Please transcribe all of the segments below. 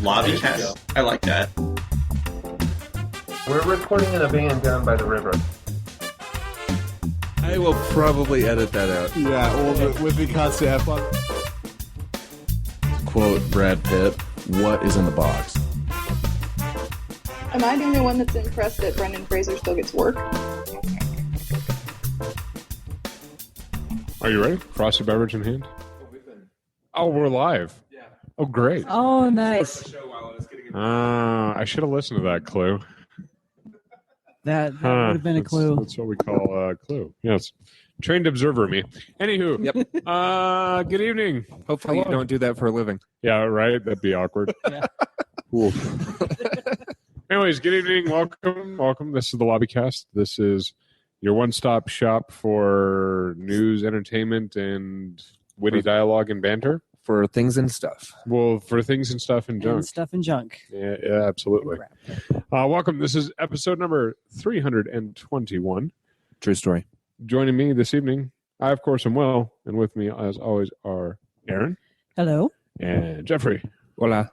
Lobbycast. I like that. We're recording in a van down by the river. I will probably edit that out. Yeah, well, with me constant have fun. Quote Brad Pitt, what is in the box? Am I the only one that's impressed that Brendan Fraser still gets work? Are you ready? Frosty beverage in hand? Oh, we're live. Yeah. Oh, great. Oh, nice. I should have listened to that clue. That would have been a clue. That's what we call a clue. Yes. Trained observer me. Anywho. Yep. Good evening. Hopefully you don't do that for a living. Yeah, right? That'd be awkward. Yeah. Anyways, good evening. Welcome. This is the Lobbycast. This is your one-stop shop for news, entertainment, and witty dialogue and banter. For things and stuff. Well, for things and stuff and junk. And stuff and junk. Yeah, absolutely. Welcome. This is episode number 321. True story. Joining me this evening, I, of course, am Will, and with me, as always, are Aaron. Hello. And Jeffrey. Hola.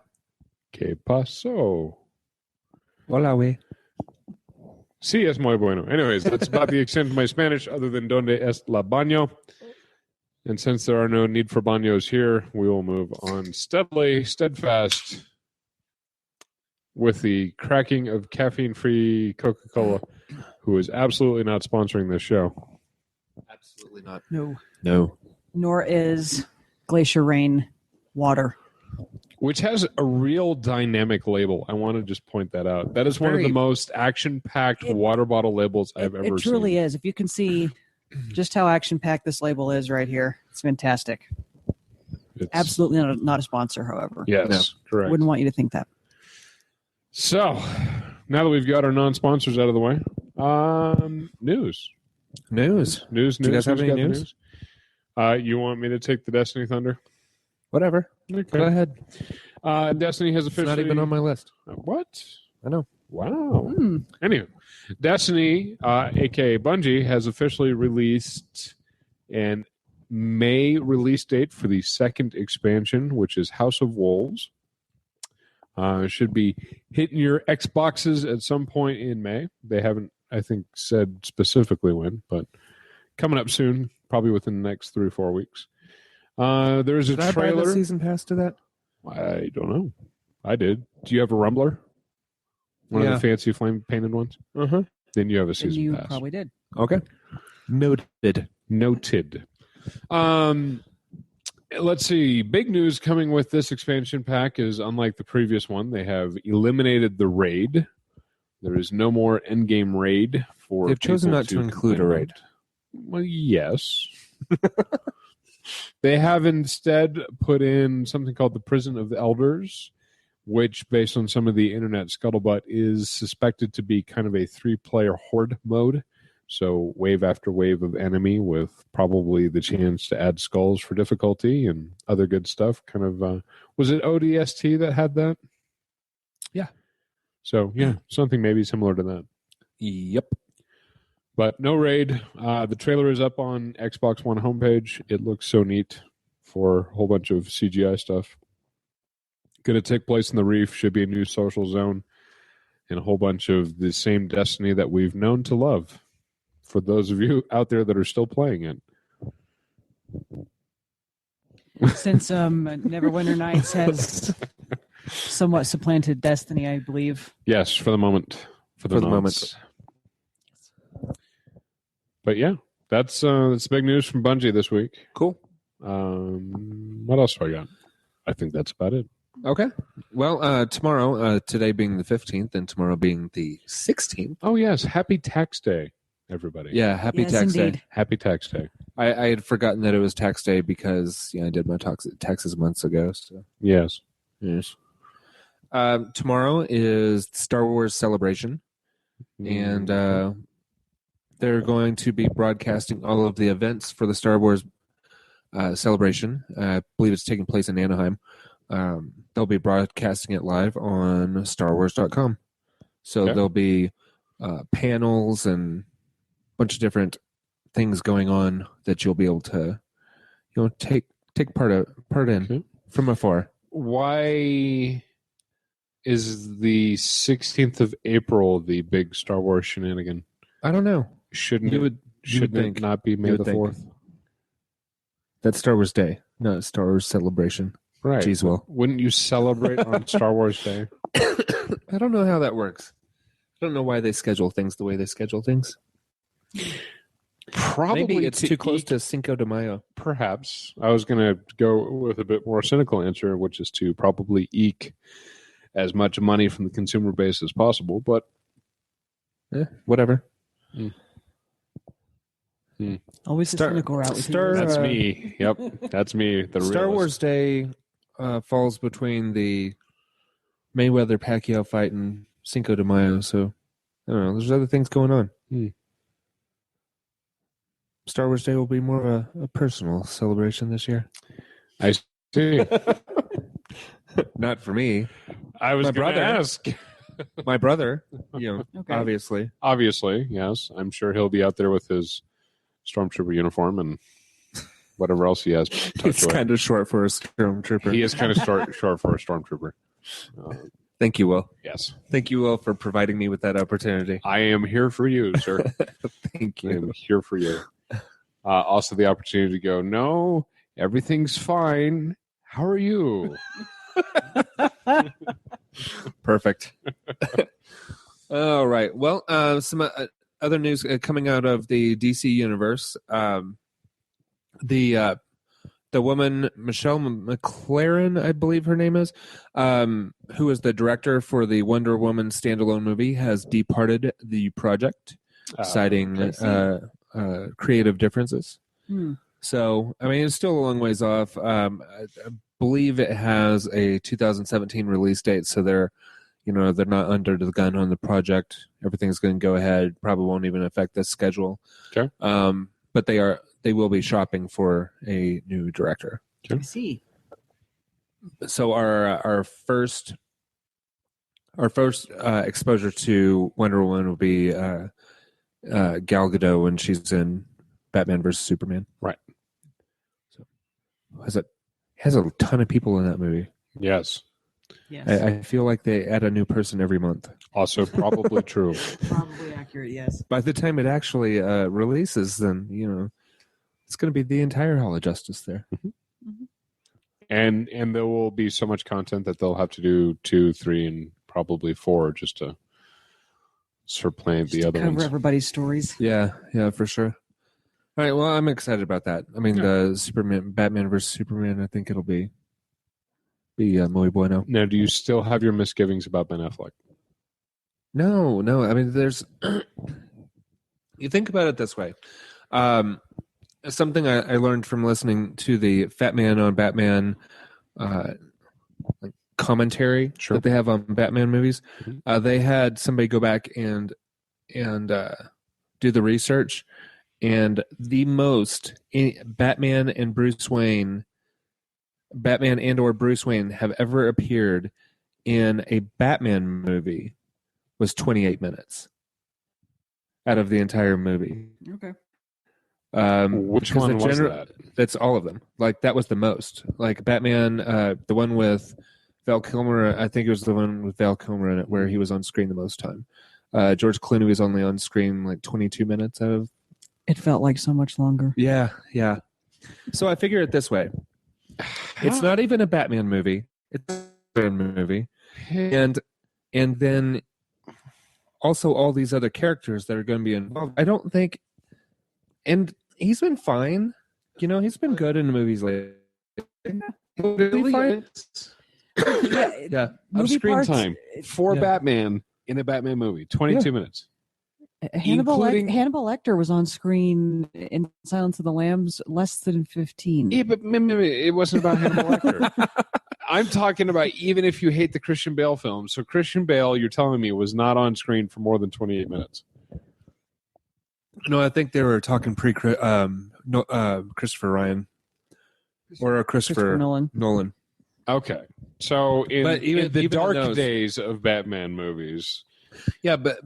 ¿Qué pasó? Hola, we. Sí, es muy bueno. Anyways, that's about the extent of my Spanish, other than donde es la baño. And since there are no need for baños here, we will move on steadfast, with the cracking of caffeine-free Coca-Cola, who is absolutely not sponsoring this show. Absolutely not. No. Nor is Glacier Rain water. Which has a real dynamic label. I want to just point that out. That is one of the most action-packed water bottle labels I've ever seen. It truly is. If you can see just how action-packed this label is right here, it's fantastic. It's absolutely not a sponsor, however. Yes, no. Correct. Wouldn't want you to think that. So, now that we've got our non-sponsors out of the way, news. Do you guys have any news? You want me to take the Destiny Thunder? Whatever. Okay. Go ahead. Destiny has officially... It's not even on my list. What? I know. Wow. Anyway, Destiny, a.k.a. Bungie, has officially released an May release date for the second expansion, which is House of Wolves. Should be hitting your Xboxes at some point in May. They haven't, I think, said specifically when, but coming up soon, probably within the next 3 or 4 weeks. There's a trailer. Did I buy the season pass to that? I don't know. I did. Do you have a Rumbler? One of the fancy flame painted ones? Uh-huh. Then you have a season you pass. Probably did. Okay. Noted. Let's see. Big news coming with this expansion pack is, unlike the previous one, they have eliminated the raid. There is no more endgame raid for. They've chosen not to include a raid. Well, yes. They have instead put in something called the Prison of the Elders, which, based on some of the internet scuttlebutt, is suspected to be kind of a 3-player horde mode. So wave after wave of enemy with probably the chance to add skulls for difficulty and other good stuff. Kind of, was it ODST that had that? Yeah. So, yeah, something maybe similar to that. Yep. But no raid. The trailer is up on Xbox One homepage. It looks so neat for a whole bunch of CGI stuff. Going to take place in the Reef. Should be a new social zone. And a whole bunch of the same Destiny that we've known to love. For those of you out there that are still playing it. Since Neverwinter Nights has somewhat supplanted Destiny, I believe. Yes, for the moment. For the moment. But yeah, that's big news from Bungie this week. Cool. What else do I got? I think that's about it. Okay. Well, tomorrow, today being the 15th and tomorrow being the 16th. Oh, yes. Happy Tax Day, everybody. Yeah, happy Tax Day. Happy Tax Day. I had forgotten that it was Tax Day because I did my taxes months ago. So. Yes. Tomorrow is Star Wars Celebration. And they're going to be broadcasting all of the events for the Star Wars celebration. I believe it's taking place in Anaheim. They'll be broadcasting it live on StarWars.com. So there'll be panels and a bunch of different things going on that you'll be able to, take part in from afar. Why Is the 16th of April the big Star Wars shenanigan? I don't know. Shouldn't You it? would Shouldn't think. it not be May You the would think. 4th? That's Star Wars Day, not Star Wars Celebration. Right. Jeez, Will. Wouldn't you celebrate on Star Wars Day? I don't know how that works. I don't know why they schedule things the way they schedule things. Probably Maybe it's too close eke- to Cinco de Mayo. Perhaps. I was going to go with a bit more cynical answer, which is to probably eke as much money from the consumer base as possible. But Whatever. Always the cynical route with Star- you. that's Uh, me. Yep, that's me. The Star realist. Wars Day falls between the Mayweather-Pacquiao fight and Cinco de Mayo, so I don't know. There's other things going on. Star Wars Day will be more of a personal celebration this year. I see. Not for me. I was My going to brother. ask. My brother, you know, Okay. obviously. Obviously, yes. I'm sure he'll be out there with his stormtrooper uniform and whatever else he has. tucked It's away. kind of short for a stormtrooper. He is kind of short for a stormtrooper. Thank you, Will. Yes. Thank you, Will, for providing me with that opportunity. I am here for you, sir. Thank I am you. here for you. Also, the opportunity to go, no, everything's fine. How are you? Perfect. All right. Well, some other news coming out of the DC universe. The woman Michelle McLaren, I believe her name is, who is the director for the Wonder Woman standalone movie, has departed the project, citing creative differences. So, I mean, it's still a long ways off. I believe it has a 2017 release date, so they're not under the gun on the project. Everything's going to go ahead. Probably won't even affect the schedule. Okay. But they will be shopping for a new director. I see. So our first exposure to Wonder Woman will be Gal Gadot when she's in Batman vs Superman. Right. So has a ton of people in that movie. Yes. Yes. I feel like they add a new person every month. Also, probably true. Probably accurate, yes. By the time it actually releases, then it's going to be the entire Hall of Justice there. And there will be so much content that they'll have to do 2, 3, and probably 4 just to supplant the Just to other cover ones. everybody's stories. Yeah, for sure. All right, well, I'm excited about that. I mean, the Batman versus Superman, I think it'll be muy bueno. Now, do you still have your misgivings about Ben Affleck? No. I mean, there's. You think about it this way. Something I learned from listening to the Fat Man on Batman commentary that they have on Batman movies. They had somebody go back and do the research, and the most Batman and or Bruce Wayne have ever appeared in a Batman movie was 28 minutes out of the entire movie. Okay. Which one was that? That's all of them. Like, that was the most. Like, Batman, the one with Val Kilmer, I think it was the one with Val Kilmer in it where he was on screen the most time. George Clooney was only on screen like 22 minutes out of... It felt like so much longer. Yeah. So I figure it this way. It's not even a Batman movie. It's a Batman movie. And then also all these other characters that are going to be involved. I don't think... And he's been fine. He's been good in the movies lately. Really fine. Yeah. Of Movie screen parts- time for Yeah. Batman in a Batman movie. 22 minutes. Hannibal Including- Lecter was on screen in Silence of the Lambs less than 15. Yeah, but it wasn't about Hannibal Lecter. I'm talking about even if you hate the Christian Bale film. So Christian Bale, you're telling me, was not on screen for more than 28 minutes. No, I think they were talking Christopher Ryan or Christopher Nolan. Okay. So in But even the in dark those- days of Batman movies, Yeah, but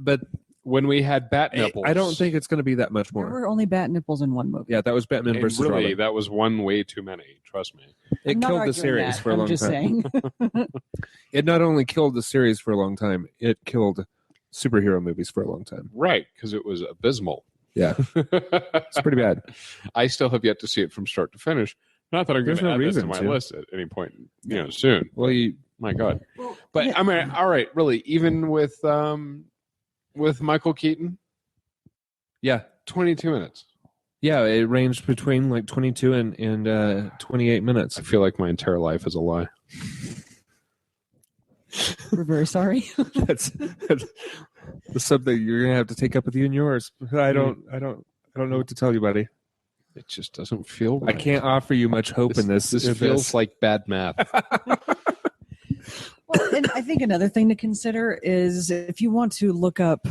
when we had bat I nipples. don't think it's going to be that much There more. were only bat nipples in one movie. Yeah, that was Batman And versus really, Robin. that was one way too many. Trust me. It I'm not killed the arguing series that. for a I'm long just time. saying. It not only killed the series for a long time, it killed superhero movies for a long time. Right, because it was abysmal. Yeah, it's pretty bad. I still have yet to see it from start to finish. Not that I'm going There's to no add this to reason my to. list at any point, soon. Well, you My God. But yeah. I mean, all right, really, even with Michael Keaton, yeah. 22 minutes. Yeah, it ranged between like 22 and 28 minutes. I feel like my entire life is a lie. We're very sorry. That's something you're gonna have to take up with you and yours. I don't know what to tell you, buddy. It just doesn't feel right. I can't offer you much hope in this. This in feels like bad math. Well, and I think another thing to consider is if you want to look up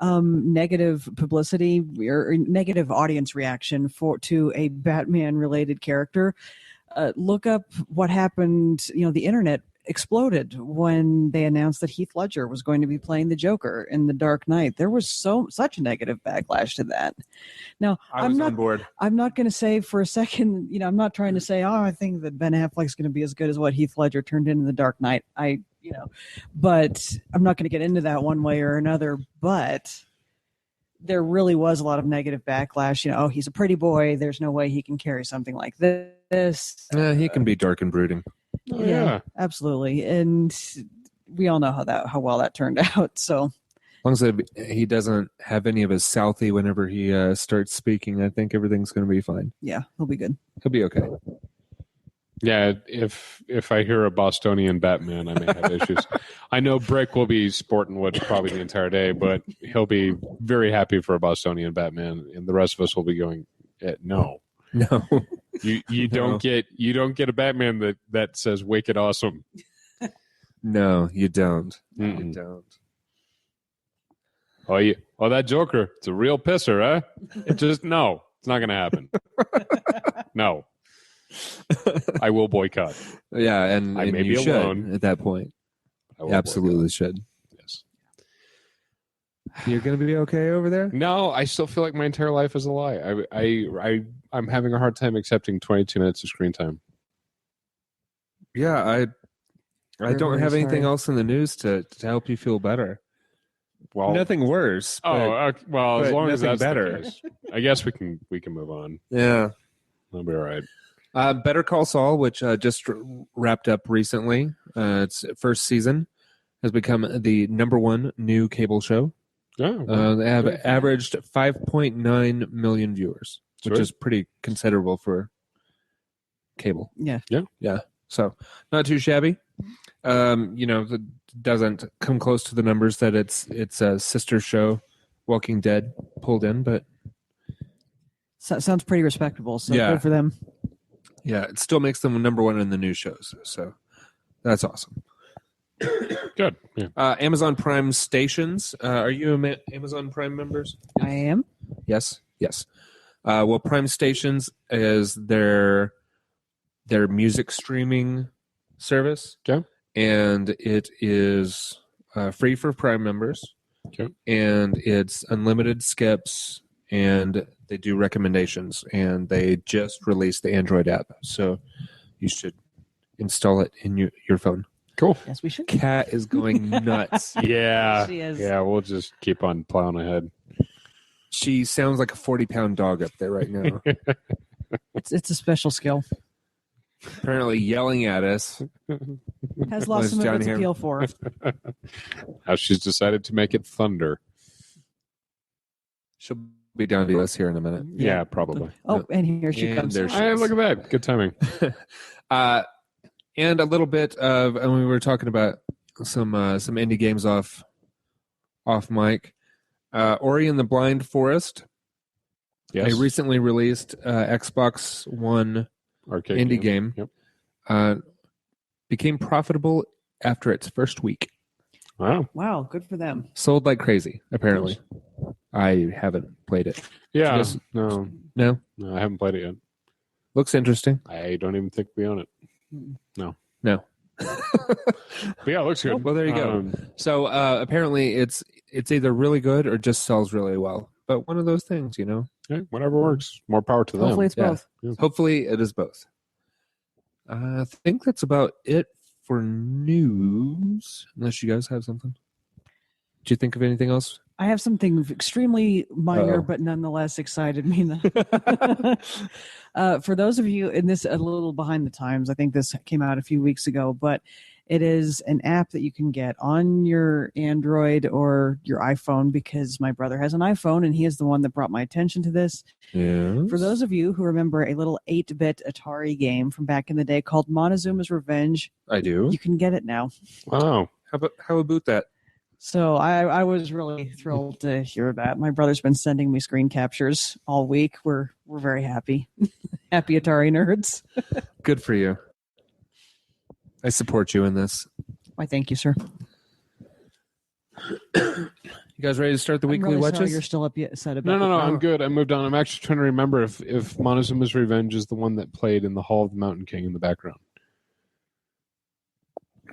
negative publicity or negative audience reaction to a Batman-related character, look up what happened. The internet exploded when they announced that Heath Ledger was going to be playing the Joker in The Dark Knight. There was such a negative backlash to that. Now, I was on board. I'm not going to say for a second, I'm not trying to say, I think that Ben Affleck's going to be as good as what Heath Ledger turned in The Dark Knight. But I'm not going to get into that one way or another. But there really was a lot of negative backlash. He's a pretty boy. There's no way he can carry something like this. He can be dark and brooding. Yeah, absolutely. And we all know how well that turned out. So As long as he doesn't have any of his Southie whenever he starts speaking, I think everything's going to be fine. yeah, he'll be good. He'll be okay. Yeah, if I hear a Bostonian Batman, I may have issues. I know Brick will be sporting woods probably the entire day, but he'll be very happy for a Bostonian Batman, and the rest of us will be going, no. No. You don't get a Batman that says "Wicked Awesome." No, you don't. Mm-mm. You don't. Oh, that Joker, it's a real pisser, huh? No, it's not going to happen. No, I will boycott. Yeah, and I may you be should alone. at that point. I will Absolutely should. Yes. You're going to be okay over there? No, I still feel like my entire life is a lie. I'm having a hard time accepting 22 minutes of screen time. Yeah, I We're don't very have anything sorry. else in the news to help you feel better. Well, Nothing worse. Oh, but- okay, well, as but long as nothing that's better. the case, I guess we can move on. yeah. I'll be all right. Better Call Saul, which just wrapped up recently, its first season, has become the #1 new cable show. Yeah, They have averaged 5.9 million viewers, which Sweet. is pretty considerable for cable. Yeah. Yeah. So not too shabby. It doesn't come close to the numbers that its sister show, Walking Dead, pulled in, but Sounds pretty respectable. So Yeah. good for them. yeah, it still makes them #1 in the news shows. So that's awesome. good. Yeah. Amazon Prime stations. Are you Amazon Prime members? I am. Yes. Well, Prime Stations is their music streaming service. Okay. And it is free for Prime members. Okay. And it's unlimited skips, and they do recommendations. And they just released the Android app, so you should install it in your phone. Cool. Yes, we should. Cat is going nuts. Yeah. She is. Yeah, we'll just keep on plowing ahead. She sounds like a 40-pound dog up there right now. It's a special skill. Apparently yelling at us. Has lost some of John its here. appeal for her. How she's decided to make it thunder. She'll be down to us here in a minute. Yeah, probably. Oh, and here she And comes. there she Hey, is. look at that. Good timing. And a little bit of, and we were talking about some indie games off mic. Ori and the Blind Forest, Yes. a recently released Xbox One Arcade indie game, Yep. became profitable after its first week. Wow. Wow, good for them. Sold like crazy, apparently. I haven't played it. Yeah. Yes. No, No? I haven't played it yet. Looks interesting. I don't even think we own it. No. But yeah, it looks good. Well, there you go. So apparently it's it's either really good or just sells really well. But one of those things, you know. Yeah, whatever works. More power to them. Hopefully it's Yeah. both. Hopefully it is both. I think that's about it for news. Unless you guys have something. Did you think of anything else? I have something extremely minor, Uh-oh. but nonetheless excited me. For those of you, and this a little behind the times, I think this came out a few weeks ago, but it is an app that you can get on your Android or your iPhone, because my brother has an iPhone and he is the one that brought my attention to this. Yeah. For those of you who remember a little 8-bit Atari game from back in the day called Montezuma's Revenge, I do. you can get it now. Wow. How about that? So I was really thrilled to hear that. My brother's been sending me screen captures all week. We're very happy. Happy Atari nerds. Good for you. I support you in this. Why, thank you, sir. You guys ready to start the I'm weekly really sorry watches? you're still upset about No, the I'm good. I moved on. I'm actually trying to remember if Montezuma's Revenge is the one that played in the Hall of the Mountain King in the background.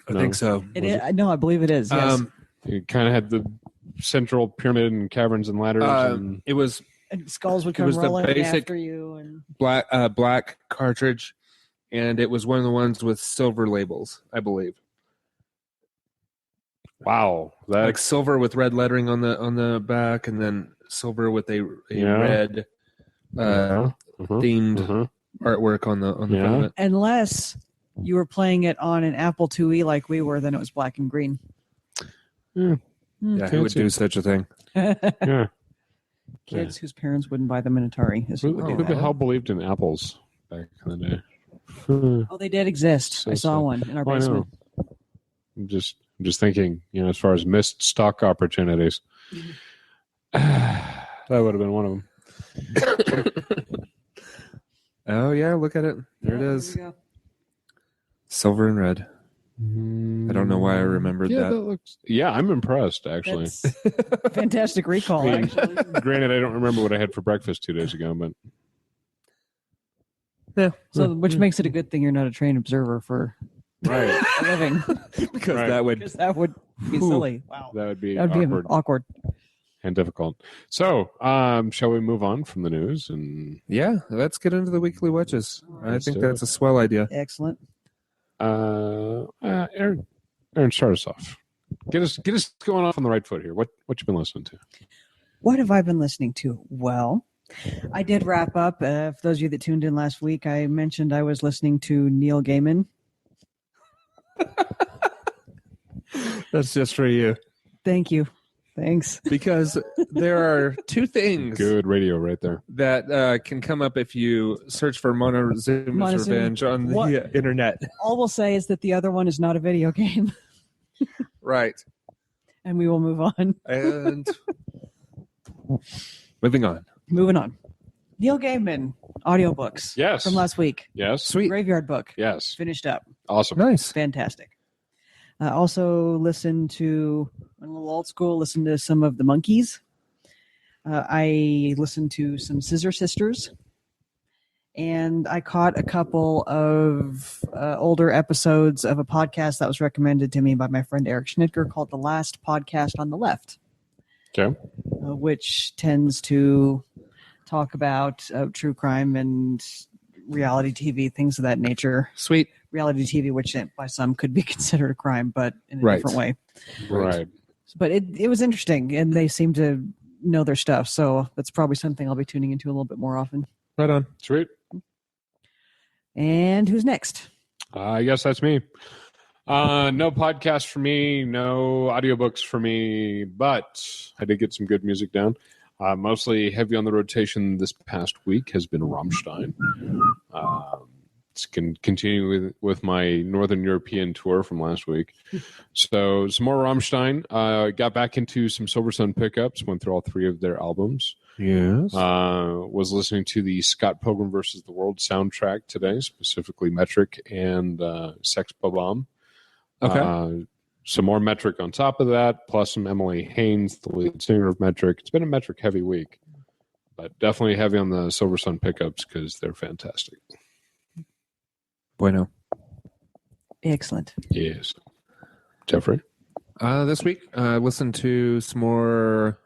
I think so. It is, no, I believe it is. Yes. It kind of had the central pyramid and caverns and ladders. And It was And skulls would it come was the rolling basic- after you. And black cartridge, and it was one of the ones with silver labels, I believe. wow, that Like silver with red lettering on the back, and then silver with a Yeah. red themed artwork on the front of it. unless you were playing it on an Apple IIe like we were, then it was black and green. Yeah, who would do such a thing? Yeah. Kids whose parents wouldn't buy them an Atari. Is who would do Who the that. hell believed in apples back in the day? Oh, they did exist. So I saw sad. one in our Oh, I basement. know. I'm just thinking, as far as missed stock opportunities, that would have been one of them. Oh yeah, look at it. There it is. Silver and red. I don't know why I remembered Yeah, that. that looks. Yeah, I'm impressed actually. That's fantastic recall, I mean, actually. Granted, I don't remember what I had for breakfast 2 days ago, but Yeah. So, which makes it a good thing you're not a trained observer for Right. a living, Because Right. that would because that would be Whew. silly. Wow, that would be that would awkward be awkward. and difficult. So, shall we move on from the news? And Yeah, let's get into the weekly watches. I Let's think do that's a swell idea. Excellent. Aaron, start us off. Get us going off on the right foot here. What you been listening to? What have I been listening to? Well, I did wrap up. For those of you that tuned in last week, I mentioned I was listening to Neil Gaiman. That's just for you. Thank you. Thanks. Because there are two things Good radio right there. that can come up if you search for Montezuma's Montezuma. Revenge on the What? internet. All we'll say is that the other one is not a video game, Right. and we will move on. And moving on. Moving on. Neil Gaiman audiobooks. Yes. From last week. Yes. Sweet. Graveyard Book. Yes. Finished up. Awesome. Nice. Fantastic. I also listened to, a little old school, listened to some of the Monkees. I listened to some Scissor Sisters. And I caught a couple of older episodes of a podcast that was recommended to me by my friend Eric Schnitker called The Last Podcast on the Left. Okay. Which tends to talk about true crime and reality TV, things of that nature. Sweet. Reality TV, which by some could be considered a crime, but in a Right. different way. Right. But it was interesting, and they seem to know their stuff. So that's probably something I'll be tuning into a little bit more often. Right on. Sweet. And who's next? I guess that's me. No podcast for me, no audiobooks for me, but I did get some good music down. Mostly heavy on the rotation this past week has been Rammstein. It's continue with my Northern European tour from last week. So some more Rammstein. Got back into some Silver Sun pickups, went through all 3 of their albums. Yes. Was listening to the Scott Pilgrim versus the World soundtrack today, specifically Metric and Sex Bob-omb. Okay. Some more Metric on top of that, plus some Emily Haynes, the lead singer of Metric. It's been a Metric heavy week, but definitely heavy on the Silver Sun pickups because they're fantastic. Bueno. Excellent. Yes. Jeffrey? This week, I listened to some more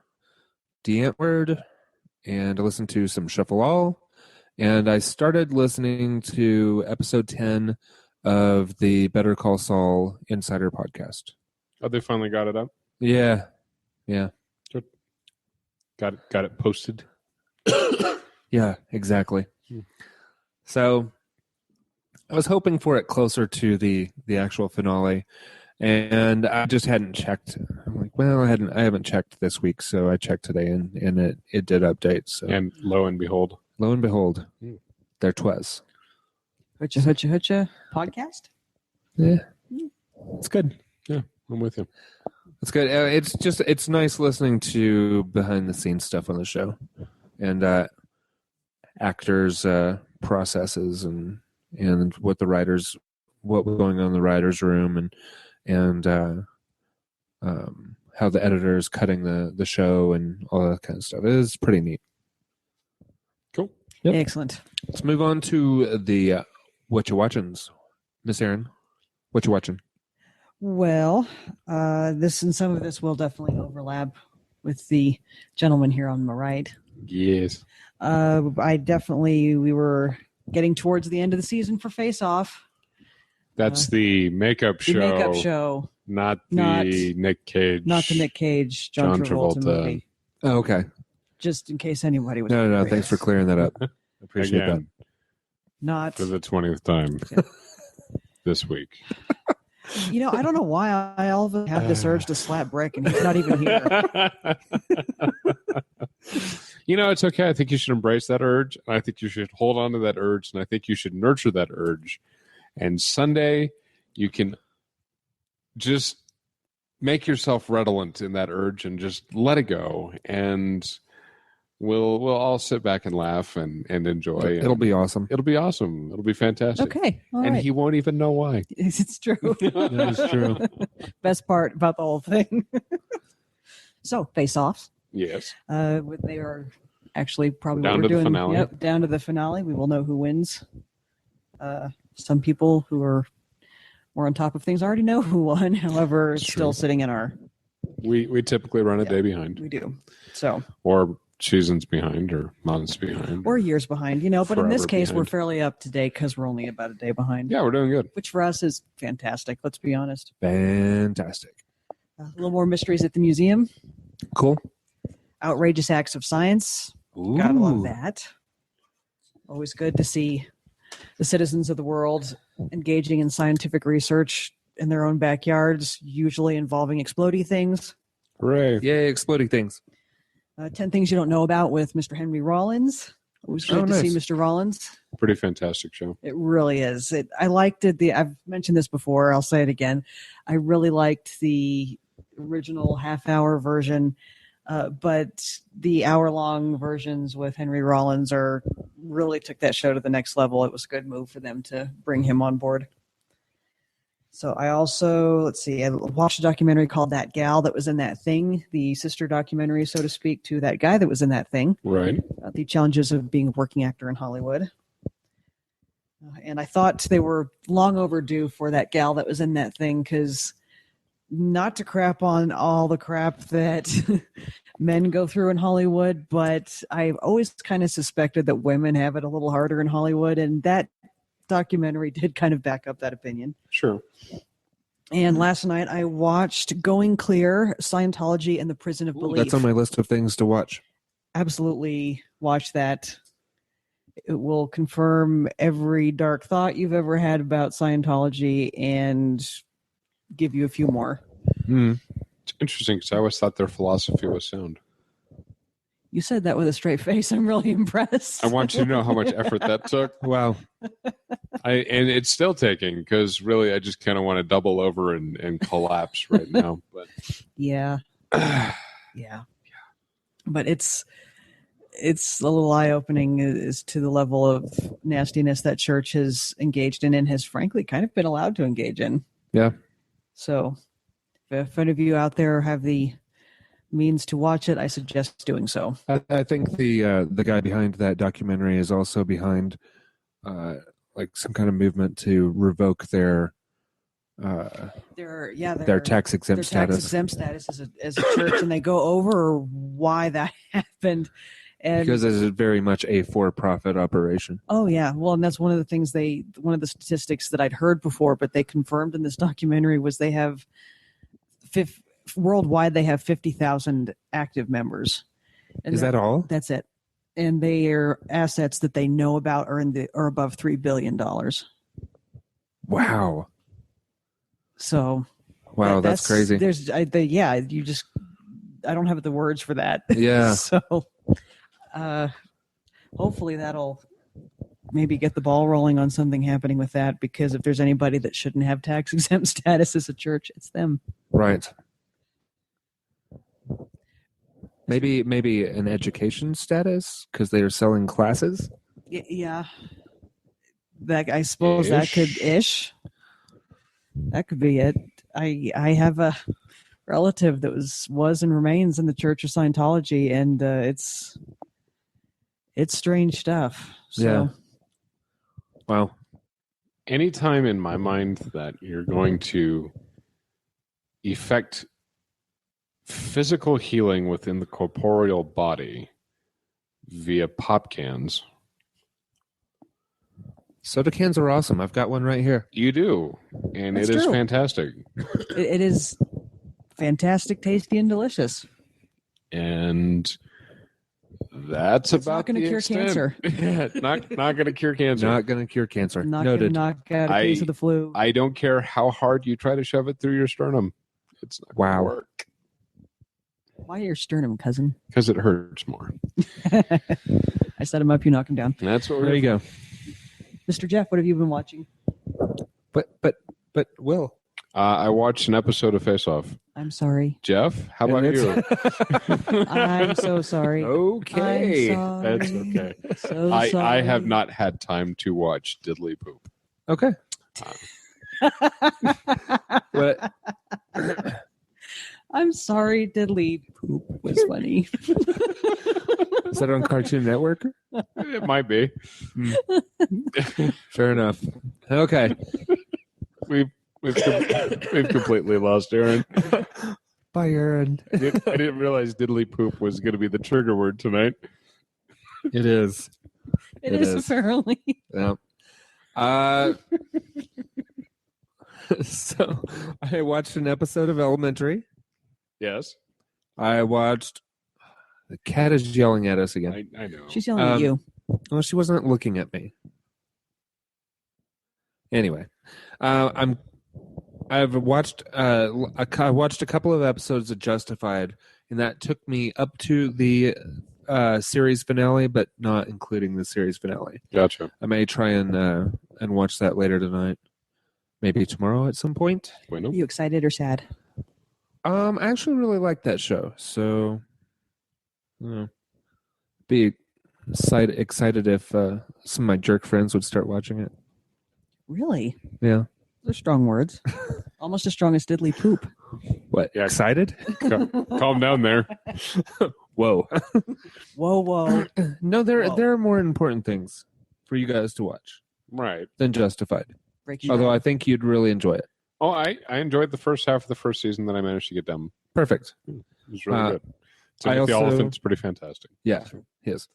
The Antword, and I listened to some Shuffle All, and I started listening to episode 10 of the Better Call Saul Insider podcast. Oh, they finally got it up? Yeah. Good. Got it posted? Yeah, exactly. So I was hoping for it closer to the actual finale, and I just hadn't checked. I'm like, well, I haven't checked this week, so I checked today, and it did update. So And lo and behold, there 'twas. Hutcha, hutcha, hutcha podcast? Yeah, it's good. yeah, I'm with you. It's good. It's nice listening to behind the scenes stuff on the show, and actors' processes and what was going on in the writers' room and how the editor is cutting the show and all that kind of stuff. It is pretty neat. Cool. Yep. Excellent. Let's move on to the what you watchins, Miss Erin. What you watching? Well, this and some of this will definitely overlap with the gentleman here on my right. Yes. We were getting towards the end of the season for Face Off. That's the makeup show. The makeup show. Not the Nick Cage. Not the Nick Cage, John Travolta movie. Oh, okay. Just in case anybody was No. curious. Thanks for clearing that up. I appreciate Again, Not. for the 20th time this week. You know, I don't know why I all of a sudden have this urge to slap Brick, and he's not even here. You know, it's okay. I think you should embrace that urge. And I think you should hold on to that urge. And I think you should nurture that urge. And Sunday, you can just make yourself redolent in that urge and just let it go. And we'll all sit back and laugh and enjoy. It'll be awesome. It'll be awesome. It'll be fantastic. Okay. All and right. he won't even know why. It's true. That is true. Best part about the whole thing. So, Face-Offs. Yes. They are actually probably Down what to we're the doing. finale. Yep, down to the finale. We will know who wins. Some people who are more on top of things already know who won. However, it's still sitting in our. We typically run a day behind. We do. So. Or seasons behind or months behind. Or years behind, you know. But in this Forever case, behind. We're fairly up to date because we're only about a day behind. Yeah, we're doing good. Which for us is fantastic. Let's be honest. Fantastic. A little more mysteries at the museum. Cool. Outrageous acts of science. Gotta love that. Always good to see the citizens of the world engaging in scientific research in their own backyards, usually involving explodey things. Hooray. Yay, exploding things. 10 Things You Don't Know About with Mr. Henry Rollins. Always good to see Mr. Rollins. Pretty fantastic show. It really is. I liked it. I've mentioned this before. I'll say it again. I really liked the original half-hour version, but the hour-long versions with Henry Rollins really took that show to the next level. It was a good move for them to bring him on board. So I also, I watched a documentary called That Gal That Was in That Thing, the sister documentary, so to speak, to That Guy That Was in That Thing. Right. The challenges of being a working actor in Hollywood. And I thought they were long overdue for That Gal That Was in That Thing, because not to crap on all the crap that men go through in Hollywood, but I've always kind of suspected that women have it a little harder in Hollywood, and that documentary did kind of back up that opinion. Sure. And last night I watched Going Clear, Scientology and the Prison of Belief. That's on my list of things to watch. Absolutely watch that. It will confirm every dark thought you've ever had about Scientology and give you a few more. It's interesting because I always thought their philosophy was sound. You said that with a straight face. I'm really impressed. I want you to know how much effort that took. Wow. And it's still taking, because really I just kind of want to double over and collapse right now. But Yeah. Yeah. But it's a little eye-opening as to the level of nastiness that church has engaged in and has frankly kind of been allowed to engage in. Yeah. So if any of you out there have the means to watch it, I suggest doing so. I think the guy behind that documentary is also behind like some kind of movement to revoke their their tax exempt status. Tax exempt status as a church, and they go over why that happened. And Because it's very much a for-profit operation. oh yeah, well, and that's one of the things one of the statistics that I'd heard before, but they confirmed in this documentary was they have worldwide they have 50,000 active members. And Is that all? That's it. And their assets that they know about are above $3 billion. Wow. So Wow, that's crazy. I don't have the words for that. Yeah. So hopefully that'll maybe get the ball rolling on something happening with that, because if there's anybody that shouldn't have tax exempt status as a church, it's them. Right. Maybe an education status because they are selling classes. Yeah. That I suppose that could be it. I have a relative that was and remains in the Church of Scientology, and it's strange stuff. So. Yeah. Wow. Anytime in my mind that you're going to effect physical healing within the corporeal body via pop cans. Soda cans are awesome. I've got one right here. You do. And That's it is true. fantastic. It is fantastic, tasty, and delicious. And that's It's about not going to the cure extent. cancer. Yeah, not going to cure cancer. Not going to cure cancer. Not going to Noted. knock out a case of the flu. I don't care how hard you try to shove it through your sternum. It's not going to Wow. work. Why your sternum, cousin? Because it hurts more. I set him up, you knock him down. And that's what There you go. Mr. Jeff, what have you been watching? But Will. I watched an episode of Face Off. I'm sorry. Jeff, how about And you? I'm so sorry. Okay. I'm sorry. That's okay. So I sorry. have not had time to watch Diddly Poop. Okay. What? I'm sorry, Diddly Poop was funny. Is that on Cartoon Network? It might be. Fair enough. Okay. We've completely lost Aaron. Bye, Aaron. I didn't realize Diddly Poop was going to be the trigger word tonight. It is. It It is is. apparently. Yeah. So I watched an episode of Elementary. Yes, I watched. The cat is yelling at us again. I know. She's yelling at you. Well, she wasn't looking at me. Anyway, I've watched. I watched a couple of episodes of Justified, and that took me up to the series finale, but not including the series finale. Gotcha. I may try and watch that later tonight. Maybe tomorrow at some point. Bueno. Are you excited or sad? I actually really like that show, so be excited if some of my jerk friends would start watching it. Really? Yeah. Those are strong words. Almost as strong as Diddly Poop. What? Yeah. Excited? Calm down there. Whoa. Whoa. No, there Whoa. are more important things for you guys to watch Right. than Justified. Breaking Although Bad. I think you'd really enjoy it. Oh, I enjoyed the first half of the first season that I managed to get done. Perfect. It was really good. I The also- elephant's pretty fantastic. Yeah, his.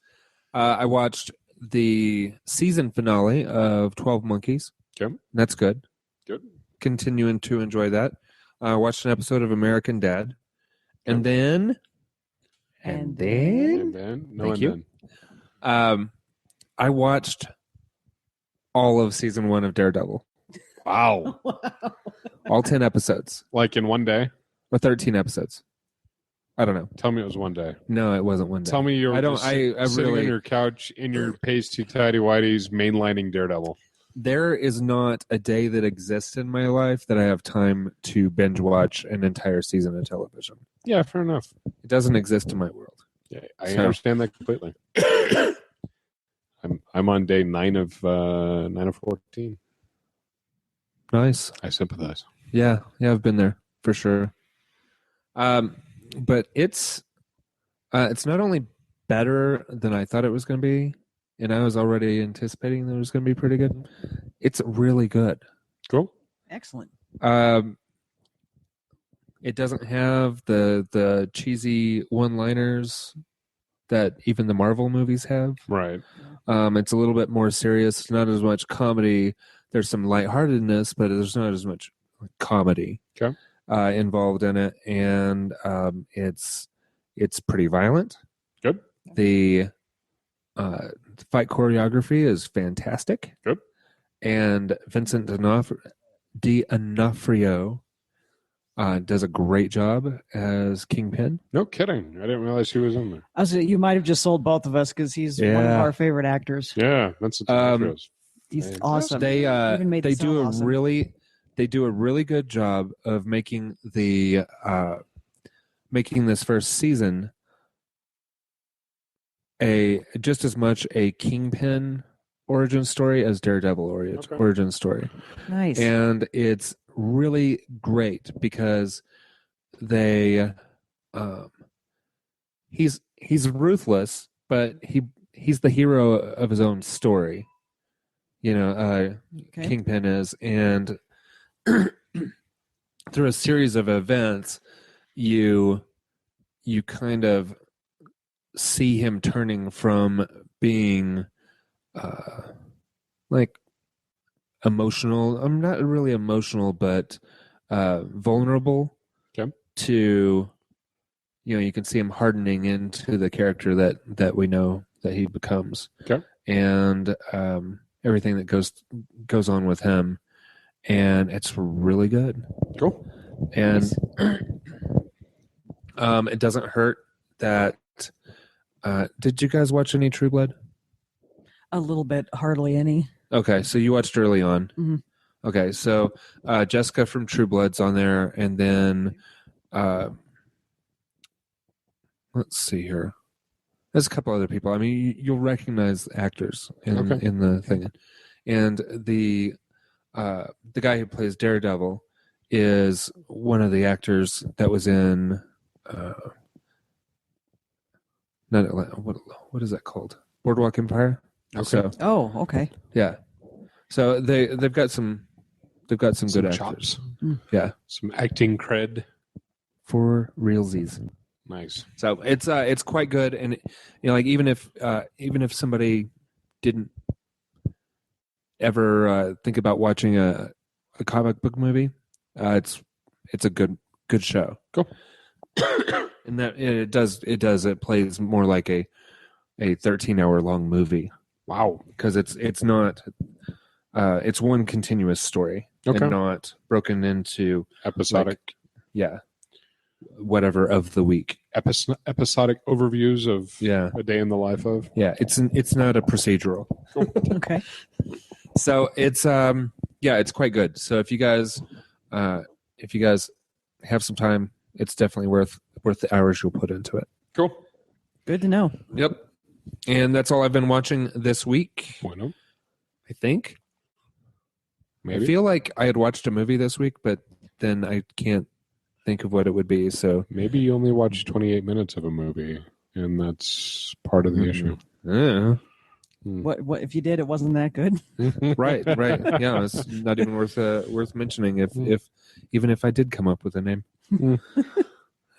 I watched the season finale of 12 Monkeys. Okay. That's good. Good. Continuing to enjoy that. I watched an episode of American Dad. And then... And And then, no, Thank and you. then. I watched all of season 1 of Daredevil. Wow. All 10 episodes. Like in one day? Or 13 episodes. I don't know. Tell me it was one day. No, it wasn't one day. Tell me you're I don't. just I sitting really. on your couch in your pasty tidy whities mainlining Daredevil. There is not a day that exists in my life that I have time to binge watch an entire season of television. Yeah, fair enough. It doesn't exist in my world. Yeah, I So- understand that completely. I'm on day 9 of 14. Nice. I sympathize. Yeah, I've been there for sure. But it's not only better than I thought it was going to be, and I was already anticipating that it was going to be pretty good. It's really good. Cool. Excellent. It doesn't have the cheesy one-liners that even the Marvel movies have. Right. It's a little bit more serious. It's not as much comedy. There's some lightheartedness, but there's not as much comedy involved in it, and it's pretty violent. Good. The fight choreography is fantastic. Good. And Vincent D'Onofrio does a great job as Kingpin. No kidding. I didn't realize he was in there. You might have just sold both of us because he's one of our favorite actors. Yeah, that's the He's awesome. They Even made the do sound awesome. they do a really good job of making the making this first season just as much a Kingpin origin story as Daredevil origin story. Nice. And it's really great because they he's ruthless, but he's the hero of his own story. Kingpin is, and through a series of events you kind of see him turning from being like emotional. I'm not really emotional, but vulnerable. Okay. To you can see him hardening into the character that we know that he becomes. Okay. And everything that goes on with him, and it's really good. Cool. And it doesn't hurt that. Did you guys watch any True Blood? A little bit, hardly any. Okay, so you watched early on. Mm-hmm. Okay, so Jessica from True Blood's on there, and then let's see here. There's a couple other people. I mean, you'll recognize actors in the thing, and the guy who plays Daredevil is one of the actors that was in not Atlanta, what is that called? Boardwalk Empire. Okay. So, okay. Yeah. So they've got some good actors. Chops. Yeah. Some acting cred. For realsies. Nice. So it's quite good, and like even if somebody didn't ever think about watching a comic book movie, it's a good show. Cool. And that it plays more like a 13-hour long movie. Wow. Because it's not it's one continuous story and not broken into episodic. Whatever of the week. Episodic overviews of a day in the life of. Yeah, it's not a procedural. Okay. So it's it's quite good. So if you guys have some time, it's definitely worth the hours you'll put into it. Cool. Good to know. Yep. And that's all I've been watching this week. Bueno. I think. Maybe. I feel like I had watched a movie this week, but then I can't think of what it would be. So maybe you only watched 28 minutes of a movie, and that's part of the issue. Yeah. What if you did? It wasn't that good. Right. Yeah, it's not even worth mentioning. Even if I did come up with a name.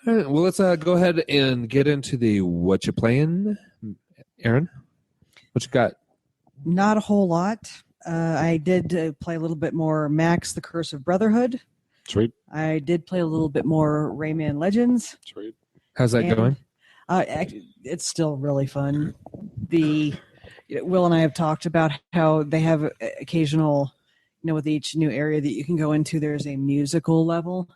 All right, well, let's go ahead and get into the what you playing, Aaron. What you got? Not a whole lot. I did play a little bit more Max: The Curse of Brotherhood. Sweet. I did play a little bit more Rayman Legends. Sweet. How's that going? It's still really fun. Will and I have talked about how they have occasional, with each new area that you can go into, there's a musical level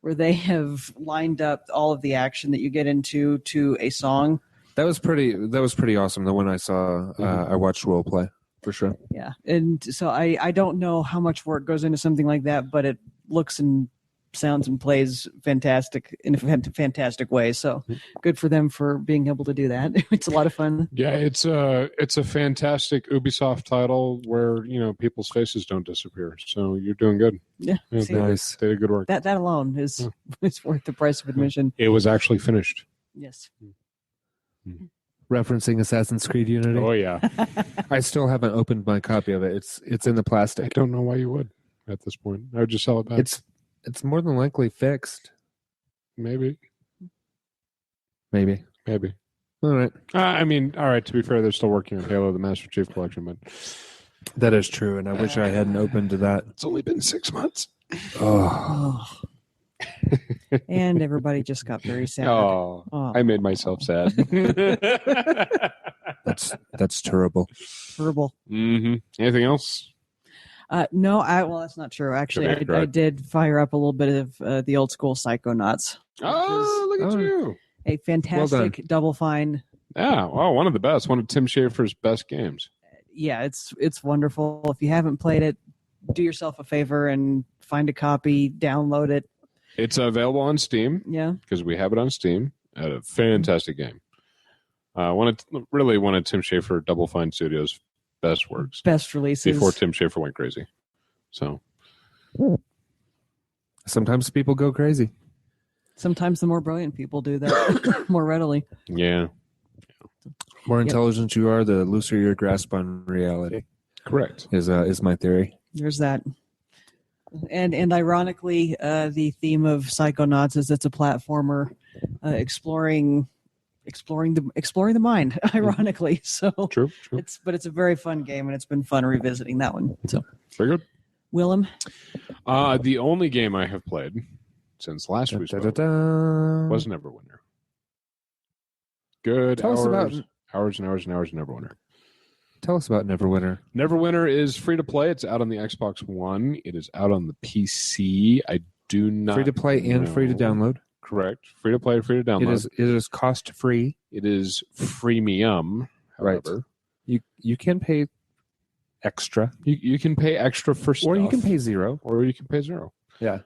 where they have lined up all of the action that you get into to a song. That was pretty awesome. The one I saw, I watched role play for sure. Yeah, and so I don't know how much work goes into something like that, but it looks and sounds and plays fantastic in a fantastic way. So good for them for being able to do that. It's a lot of fun. Yeah, it's a fantastic Ubisoft title where people's faces don't disappear. So you're doing good. Yeah, nice. They did good work. That alone is worth the price of admission. It was actually finished. Yes. Referencing Assassin's Creed Unity. Oh yeah. I still haven't opened my copy of it. It's in the plastic. I don't know why you would. at this point. I would just sell it back. It's more than likely fixed. Maybe. All right. I mean, all right, to be fair, they're still working on Halo, the Master Chief Collection, but That is true, and I wish I hadn't opened to that. it's only been 6 months. Oh, And everybody just got very sad. Oh, Oh, I made myself sad. that's terrible. terrible. Anything else? No, well, that's not true. Actually, Okay, I did fire up a little bit of the old school Psychonauts. Oh, look at you. A fantastic Double Fine. Yeah, well, one of the best. One of Tim Schafer's best games. Yeah, it's wonderful. If you haven't played it, do yourself a favor and find a copy, download it. It's available on Steam. Yeah. Because we have it on Steam. A fantastic game. One of Tim Schafer, Double Fine Studios' best works. Best releases. Before Tim Schafer went crazy. So Sometimes people go crazy. Sometimes the more brilliant people do that more readily. yeah, More intelligent you are, the looser your grasp on reality. correct. Is my theory. There's that. And ironically, the theme of Psychonauts is it's a platformer exploring the mind. Ironically, so True. it's a very fun game, and it's been fun revisiting that one. So, Very good. Willem, The only game I have played since last we spoke was Neverwinter. Good Tell us about- hours and hours and hours of Neverwinter. Tell us about Neverwinter. Neverwinter is free to play. It's out on the Xbox One. It is out on the PC. I do not Free to play and free to know. download. Correct. Free to play, free to download. It is cost free. It is freemium. Right. However, You can pay extra, you can pay extra for stuff, or you can pay zero. or you can pay zero. Yeah.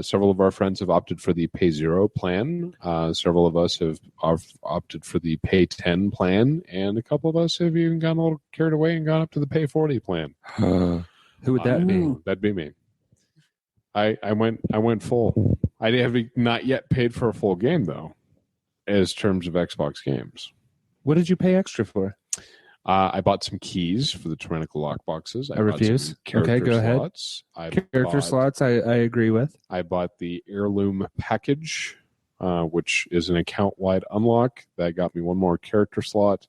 Several of our friends have opted for the pay zero plan. Several of us have opted for the pay 10 plan, and a couple of us have even gotten a little carried away and gone up to the pay 40 plan. Who would that be? Ooh. That'd be me. I went full. I have not yet paid for a full game though, as terms of Xbox games. What did you pay extra for? I bought some keys for the tyrannical lock boxes. I refuse. Okay, go ahead. Slots. Character slots, I agree with. I bought the heirloom package, which is an account-wide unlock. That got me one more character slot.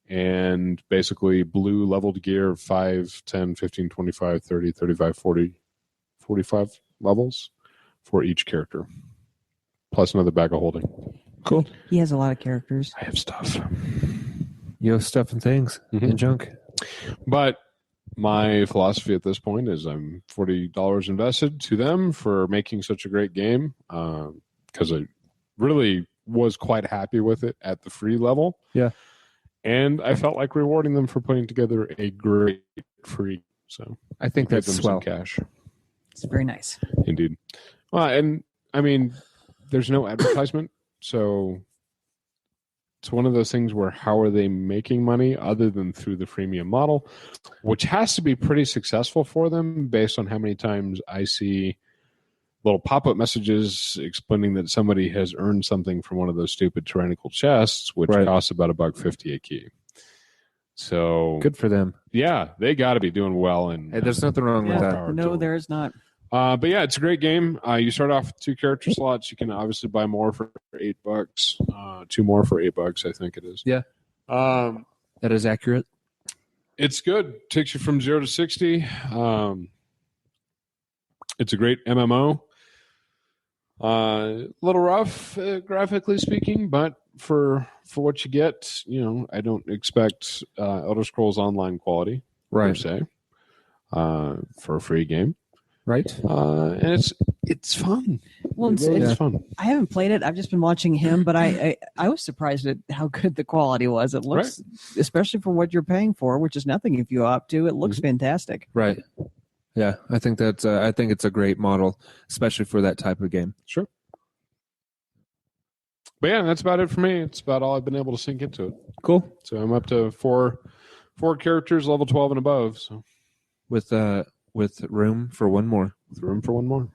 And basically blue leveled gear of 5, 10, 15, 25, 30, 35, 40, 45 levels for each character. Plus another bag of holding. Cool. he has a lot of characters. I have stuff. You have stuff and things and junk. But my philosophy at this point is I'm $40 invested to them for making such a great game because I really was quite happy with it at the free level. Yeah. And I felt like rewarding them for putting together a great free. So I think give that's them swell. some cash. It's very nice. Indeed. Well, and I mean, there's no advertisement. So it's one of those things where how are they making money other than through the freemium model, which has to be pretty successful for them based on how many times I see little pop-up messages explaining that somebody has earned something from one of those stupid tyrannical chests, which costs about $1.50 a key. So Good for them. yeah, they got to be doing well. And Hey, there's nothing wrong with Yeah. that. No, there is not. but yeah, it's a great game. You start off with 2 character slots. You can obviously buy more for $8. 2 more for $8, I think it is. Yeah. That is accurate. It's good. Takes you from 0 to 60. It's a great MMO. A little rough, graphically speaking, but for what you get, I don't expect Elder Scrolls Online quality per se for a free game. Right. And it's fun. Well, It really is fun. I haven't played it. I've just been watching him, but I was surprised at how good the quality was. It looks, especially for what you're paying for, which is nothing if you opt to. It looks fantastic. Right. Yeah, I think that's. I think it's a great model, especially for that type of game. Sure. But yeah, that's about it for me. It's about all I've been able to sink into it. Cool. So I'm up to four characters, level 12 and above. So With room for one more. with room for one more.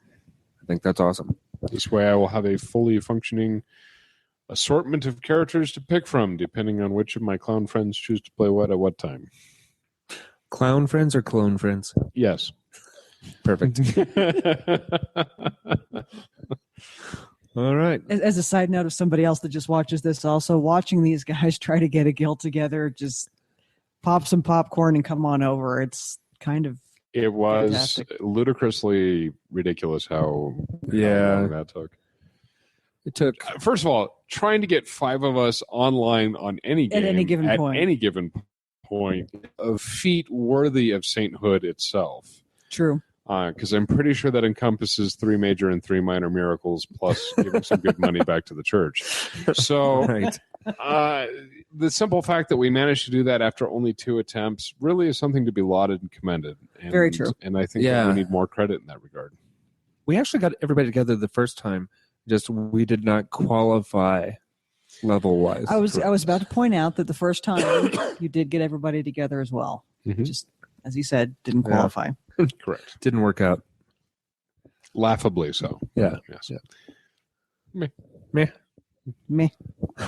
I think that's awesome. This way I will have a fully functioning assortment of characters to pick from, depending on which of my clown friends choose to play what at what time. Clown friends or clone friends? Yes. Perfect. All right. As a side note of somebody else that just watches this, also watching these guys try to get a guild together, just pop some popcorn and come on over. It's kind of It was fantastic. ludicrously ridiculous how Yeah. long that took. It took. First of all, trying to get 5 of us online on any game At any given at point. any given point, a feat worthy of sainthood itself. True. Because I'm pretty sure that encompasses 3 major and 3 minor miracles, plus giving some good money back to the church. So Right. the simple fact that we managed to do that after only 2 attempts really is something to be lauded and commended. And, Very true. And I think that Yeah. we need more credit in that regard. We actually got everybody together the first time. Just we did not qualify level wise. I was about to point out that the first time you did get everybody together as well. Mhm. Just as you said, didn't Yeah. qualify. Correct. Didn't work out. Laughably so. Yeah. Yes. Yeah. Meh.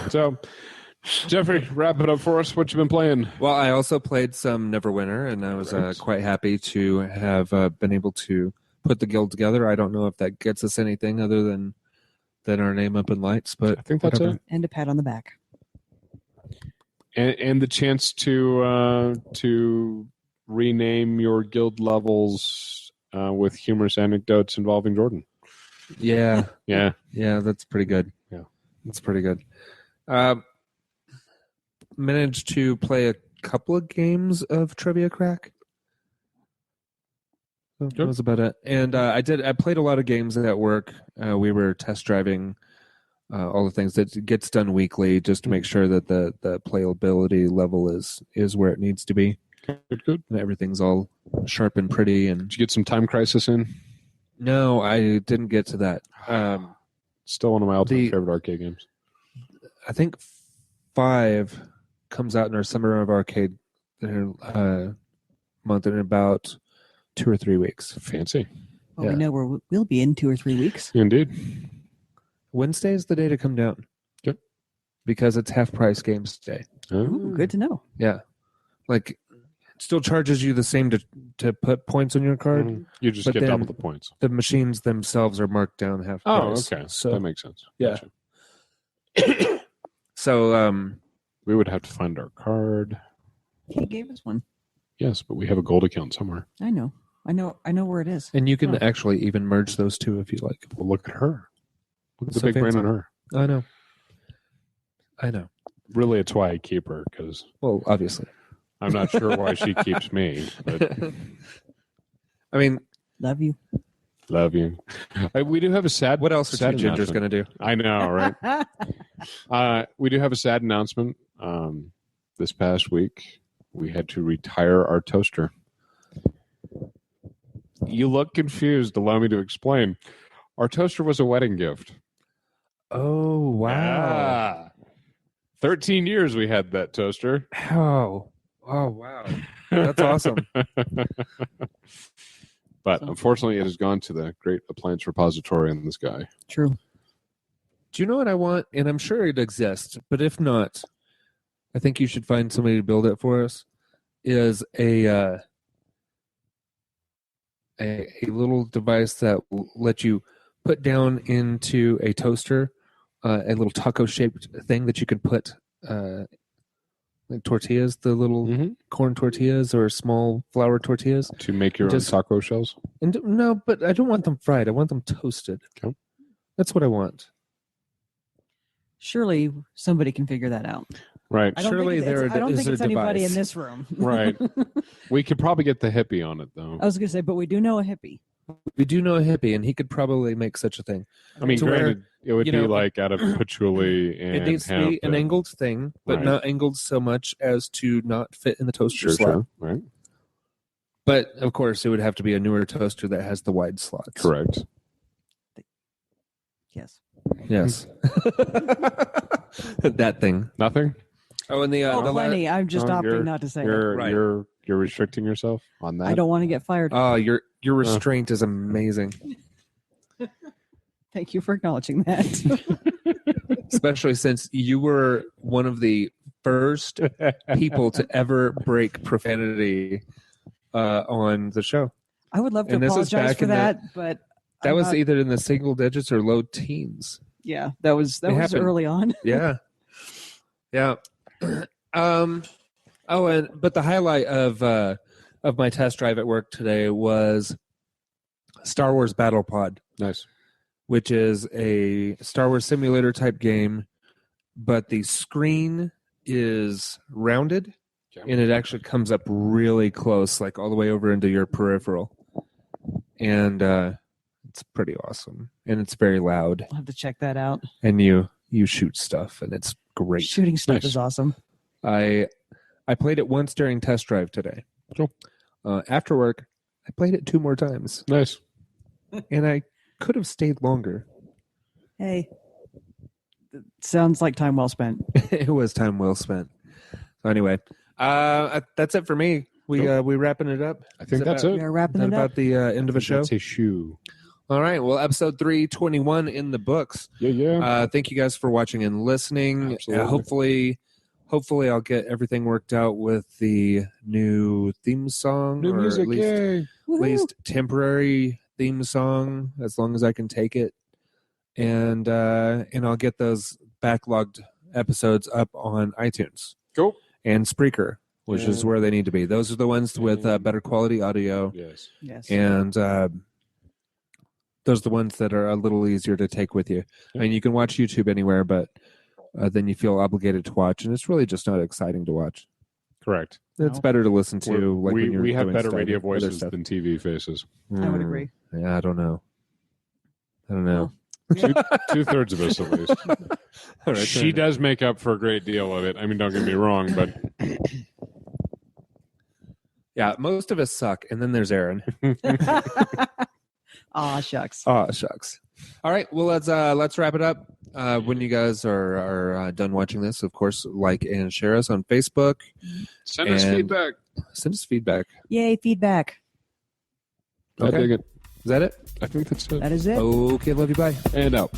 So, Jeffrey, wrap it up for us. What you been playing? Well, I also played some Neverwinter, and I was Right. quite happy to have been able to put the guild together. I don't know if that gets us anything other than our name up in lights, but I think that's whatever. it. And a pat on the back. And the chance to rename your guild levels with humorous anecdotes involving Jordan. Yeah, Yeah. yeah, that's pretty good. Yeah. That's pretty good. Managed to play a couple of games of Trivia Crack. So that Good. was about it. And I played a lot of games at work. We were test driving all the things that gets done weekly just to make sure that the playability level is where it needs to be. Good. And everything's all sharp and pretty. And Did you get some Time Crisis in? no, I didn't get to that. Still one of my all-time The- favorite arcade games. I think 5 comes out in our Summer of Arcade month in about 2 or 3 weeks. Fancy. Well, Yeah. we know where we'll be in 2 or 3 weeks. Indeed. Wednesday is the day to come down. Good. Because it's half price games day. Ooh, good to know. Yeah. Like, it still charges you the same to put points on your card. You just But get then- double the points. The machines themselves are marked down half Oh, price. okay. So, that makes sense. Yeah. Gotcha. so We would have to find our card. He gave us one. Yes, but we have a gold account somewhere. I know where it is. and you can actually even merge those two if you like. Well, look at her. Look at the So big brain fancy. on her. I know. Really, it's why I keep her, because Well, obviously. I'm not sure why she keeps me, but I mean, Love you. love you. We do have a sad. what else are sad two gingers going to do? I know, right? We do have a sad announcement. This past week, we had to retire our toaster. You look confused. Allow me to explain. Our toaster was a wedding gift. Oh, wow. Ah. 13 years we had that toaster. Oh, wow. That's awesome. But unfortunately, it has gone to the great appliance repository in the sky. True. Do you know what I want? And I'm sure it exists, but if not, I think you should find somebody to build it for us. Is a little device that will let you put down into a toaster a little taco-shaped thing that you can put like tortillas, the little corn tortillas or small flour tortillas. To make your Just- own taco shells? And no, but I don't want them fried. I want them toasted. Okay. That's what I want. Surely somebody can figure that out. Right. I don't Surely think there I don't is think a it's anybody device. in this room. Right. We could probably get the hippie on it, though. I was going to say, but we do know a hippie. We do know a hippie, and he could probably make such a thing. I mean, To where, granted, it would you be know, like out of patchouli and It needs to hemp be an and- angled thing, but Right. not angled so much as to not fit in the toaster Sure, slot. sure. Right. But of course, it would have to be a newer toaster that has the wide slots. Correct. Yes. Yes. That thing. Nothing? Oh, and the Plenty. I'm just Oh, you're- opting not to say it. Right. You're restricting yourself on that? I don't want to get fired. oh, your restraint is amazing, Thank you for acknowledging that. especially since you were one of the first people to ever break profanity on the show. I would love to And this is apologize back for in the- that, but That I'm was not- either in the single digits or low teens. yeah, that was happened. early on. Yeah. Yeah. But the highlight of my test drive at work today was Star Wars Battle Pod, Nice. which is a Star Wars simulator type game, but the screen is rounded Yeah. and it actually comes up really close, like all the way over into your peripheral. And it's pretty awesome. And it's very loud. I'll have to check that out. And you shoot stuff and it's great. Shooting stuff Nice. is awesome. I played it once during test drive today. Cool. After work, I played it 2 more times. Nice. And I could have stayed longer. Hey, it sounds like time well spent. It was time well spent. So anyway, that's it for me. We wrapping it up. I think Is that that's about- We it. are Is wrapping that it up. about the end of a show? That's a shoe. All right. Well, episode 321 in the books. Yeah. Thank you guys for watching and listening. Absolutely. Hopefully, I'll get everything worked out with the new theme song, New or music. at least, Yay. at least temporary theme song, as long as I can take it. And I'll get those backlogged episodes up on iTunes Cool. and Spreaker, which is where they need to be. Those are the ones with better quality audio, Yes. Yes. and those are the ones that are a little easier to take with you. I mean, you can watch YouTube anywhere, but then you feel obligated to watch, and it's really just not exciting to watch. Correct. It's No. better to listen to. Like when you're we have doing better stuff, radio other voices stuff. than TV faces. I would agree. Yeah, I don't know. 2/3 of us, at least. All right, She does make up for a great deal of it. I mean, don't get me wrong, but Yeah, most of us suck, and then there's Aaron. Aw, shucks. Oh, shucks. All right, well let's wrap it up. When you guys are done watching this, of course, like and share us on Facebook. send us And- feedback. Send us feedback. Yay, feedback. I Okay. dig it. Is that it? I think that's it. That is it. Okay, love you. Bye. And out.